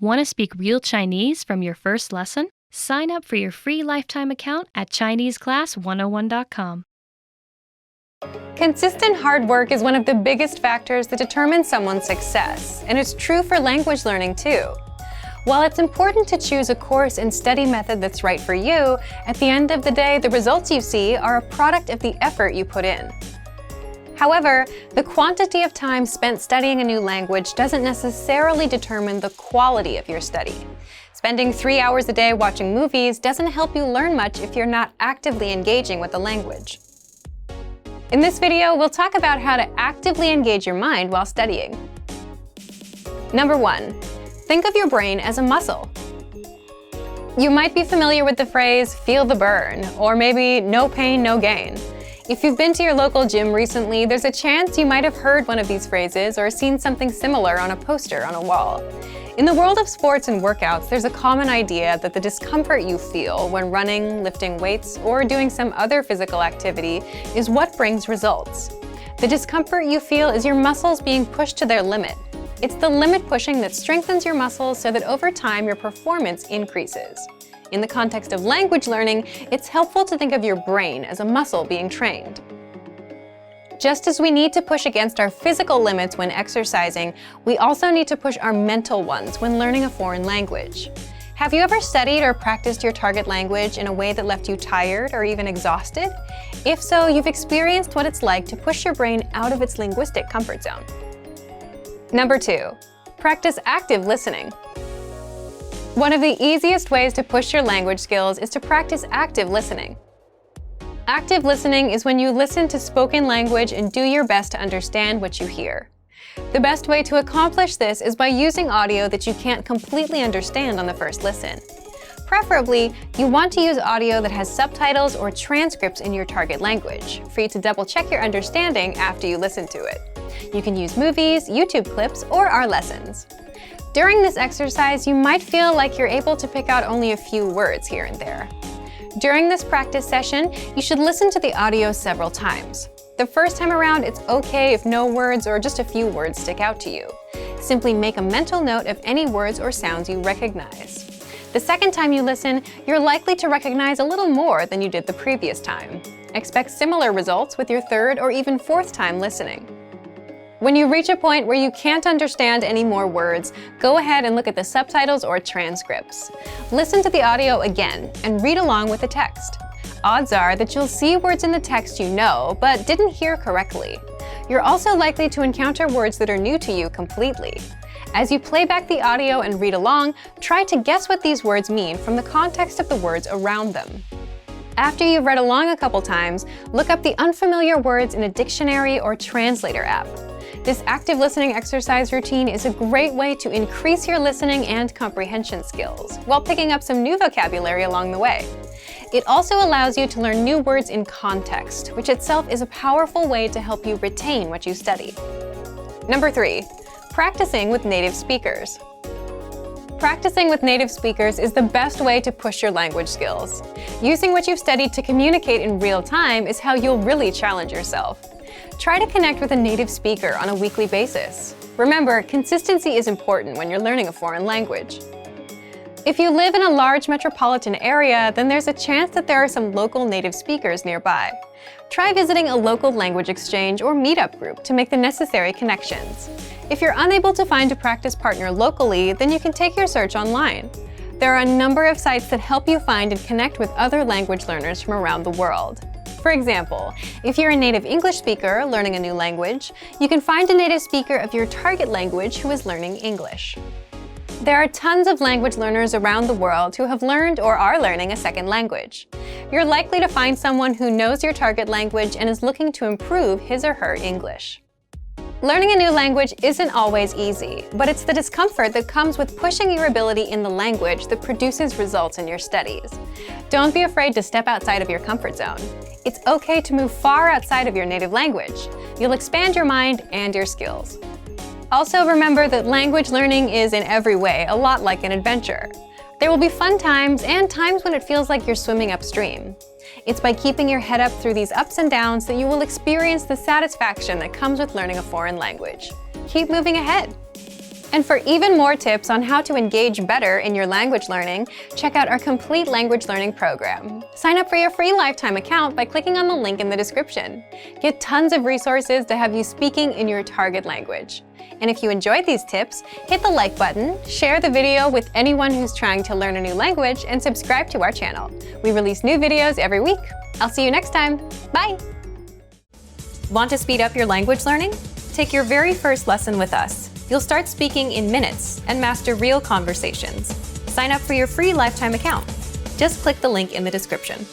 Want to speak real Chinese from your first lesson? Sign up for your free lifetime account at ChineseClass101.com. Consistent hard work is one of the biggest factors that determine someone's success, and it's true for language learning too. While it's important to choose a course and study method that's right for you, at the end of the day, the results you see are a product of the effort you put in. However, the quantity of time spent studying a new language doesn't necessarily determine the quality of your study. Spending 3 hours a day watching movies doesn't help you learn much if you're not actively engaging with the language. In this video, we'll talk about how to actively engage your mind while studying. Number 1. Think of your brain as a muscle. You might be familiar with the phrase, "feel the burn," or maybe "no pain, no gain." If you've been to your local gym recently, there's a chance you might have heard one of these phrases or seen something similar on a poster on a wall. In the world of sports and workouts, there's a common idea that the discomfort you feel when running, lifting weights, or doing some other physical activity is what brings results. The discomfort you feel is your muscles being pushed to their limit. It's the limit pushing that strengthens your muscles so that over time your performance increases. In the context of language learning, it's helpful to think of your brain as a muscle being trained. Just as we need to push against our physical limits when exercising, we also need to push our mental ones when learning a foreign language. Have you ever studied or practiced your target language in a way that left you tired or even exhausted? If so, you've experienced what it's like to push your brain out of its linguistic comfort zone. Number 2, practice active listening. One of the easiest ways to push your language skills is to practice active listening. Active listening is when you listen to spoken language and do your best to understand what you hear. The best way to accomplish this is by using audio that you can't completely understand on the first listen. Preferably, you want to use audio that has subtitles or transcripts in your target language for you to double-check your understanding after you listen to it. You can use movies, YouTube clips, or our lessons. During this exercise, you might feel like you're able to pick out only a few words here and there. During this practice session, you should listen to the audio several times. The first time around, it's okay if no words or just a few words stick out to you. Simply make a mental note of any words or sounds you recognize. The second time you listen, you're likely to recognize a little more than you did the previous time. Expect similar results with your third or even fourth time listening. When you reach a point where you can't understand any more words, go ahead and look at the subtitles or transcripts. Listen to the audio again and read along with the text. Odds are that you'll see words in the text you know, but didn't hear correctly. You're also likely to encounter words that are new to you completely. As you play back the audio and read along, try to guess what these words mean from the context of the words around them. After you've read along a couple times, look up the unfamiliar words in a dictionary or translator app. This active listening exercise routine is a great way to increase your listening and comprehension skills, while picking up some new vocabulary along the way. It also allows you to learn new words in context, which itself is a powerful way to help you retain what you study. Number 3, practicing with native speakers. Practicing with native speakers is the best way to push your language skills. Using what you've studied to communicate in real time is how you'll really challenge yourself. Try to connect with a native speaker on a weekly basis. Remember, consistency is important when you're learning a foreign language. If you live in a large metropolitan area, then there's a chance that there are some local native speakers nearby. Try visiting a local language exchange or meetup group to make the necessary connections. If you're unable to find a practice partner locally, then you can take your search online. There are a number of sites that help you find and connect with other language learners from around the world. For example, if you're a native English speaker learning a new language, you can find a native speaker of your target language who is learning English. There are tons of language learners around the world who have learned or are learning a second language. You're likely to find someone who knows your target language and is looking to improve his or her English. Learning a new language isn't always easy, but it's the discomfort that comes with pushing your ability in the language that produces results in your studies. Don't be afraid to step outside of your comfort zone. It's okay to move far outside of your native language. You'll expand your mind and your skills. Also remember that language learning is in every way a lot like an adventure. There will be fun times and times when it feels like you're swimming upstream. It's by keeping your head up through these ups and downs that you will experience the satisfaction that comes with learning a foreign language. Keep moving ahead. And for even more tips on how to engage better in your language learning, check out our complete language learning program. Sign up for your free lifetime account by clicking on the link in the description. Get tons of resources to have you speaking in your target language. And if you enjoyed these tips, hit the like button, share the video with anyone who's trying to learn a new language, and subscribe to our channel. We release new videos every week. I'll see you next time. Bye! Want to speed up your language learning? Take your very first lesson with us. You'll start speaking in minutes and master real conversations. Sign up for your free lifetime account. Just click the link in the description.